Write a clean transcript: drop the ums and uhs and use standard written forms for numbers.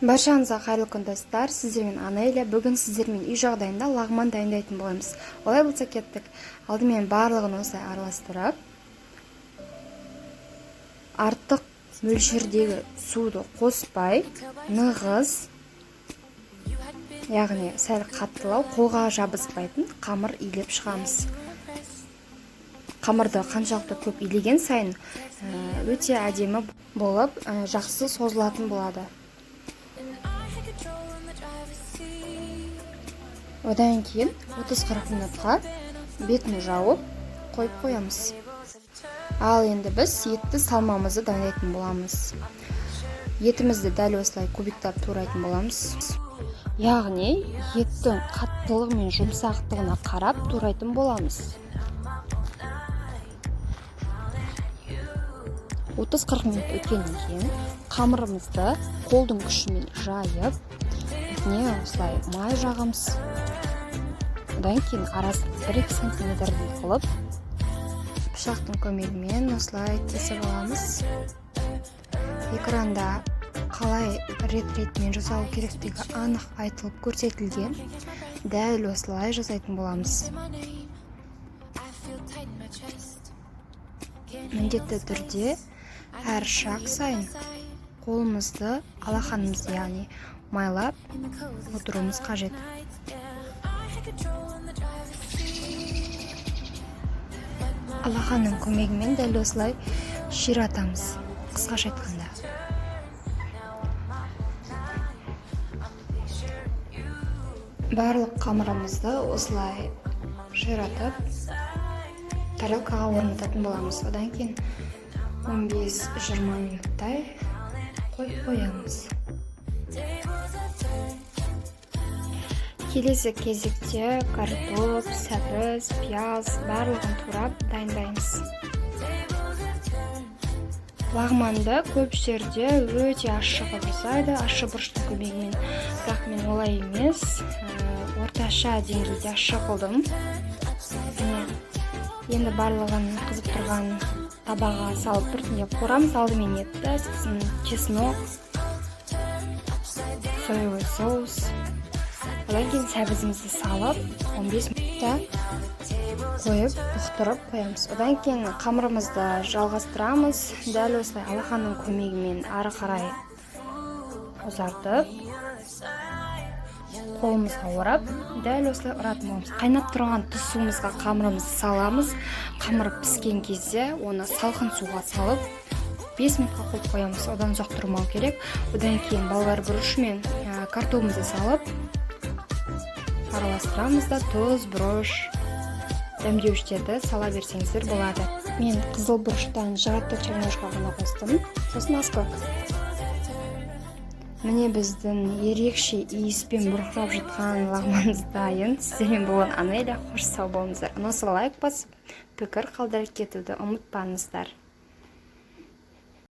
Баршаңызға қайырлы күн достар, сіздермен Анеля. Бүгін сіздермен үй жағдайында лағман дайындайтын боламыз. Олай болса кеттік. Алдымен барлығын осылай араластырып, артық мөлшердегі суды қоспай, нығыз, яғни сәл қаттылау, қолға жабыспайтын қамыр илеп шығамыз. Қамырды қаншалықты көп илеген сайын өте әдемі болып, жақсы созылатын болады. Одан кейін 30-40 минутқа бетін жауып қойып қоямыз. Ал енді біз етті салмамызды дайындайтын боламыз. Етімізді дәл осылай кубиктап турайтын боламыз. Яғни еттің қаттылығы мен жұмсақтығына қарап турайтын боламыз. 30-40 минут өткеннен кейін қамырымызды қолдың күшімен жайып, бетіне осылай май жағамыз. Одан кейін арасын 1-2 сантиметрдей қылып, пышақтың көмегімен осылай кесіп аламыз. Экранда қалай рет-ретімен жасау керектігі анық айтылып көрсетілген. Дәл осылай жасайтын боламыз. Міндетті түрде әр шақ сайын қолымызды, алақанымызды, яғни майлап отыруымыз қажет. Алақанның көмегімен дәл осылай ширатамыз, қысқаша айтқанда. Барлық қамырымызды осылай ширатып, тарелкаға орнататын боламыз. Одан кейін 15-20 минуттай қойып қоямыз. Келесі кезекте картоп, сәбіз, пияз барлығын турап дайындаймыз. Лағманды көп жерде өте ащы қылып жасайды, ащы бұрыштың көмегімен. Бірақ мен олай емес, орташа деңгейде ащы қылдым. Енді барлығын қызып тұрған табаға салып біртіндеп қорамыз. Алдымен етті, сосын чеснок, соевый соус. Одан кейін сәбізімізді салып, 15 минутта қойып, бұқтырып қоямыз. Одан кейін қамырымызды жалғастырамыз. Дәл осылай алақанның көмегімен ары қарай ұзартып, қолымызға орап, дәл осылай ұратын боламыз. Қайнап тұрған тұз суымызға қамырымызды саламыз. Қамыр піскен кезде оны салқын суға салып, 5 минутқа қойып қоямыз. Одан ұзақ тұрмау керек. Одан кейін болгар бұрышымен картопымызды салып, араластырамыз да тұз, бұрыш, дәмдеуіштерді сала берсеңіздер болады. Мен қызыл бұрыштан жарты чайнашқа ғана қостым. Сосын аскөк. Міне біздің ерекше иіспен бұрқырап жатқан лағманымыз дайын. Сіздермен болған Анеля, қош сау болыңыздар. Ұнаса лайк басып, пікір қалдырып кетуді ұмытпаңыздар.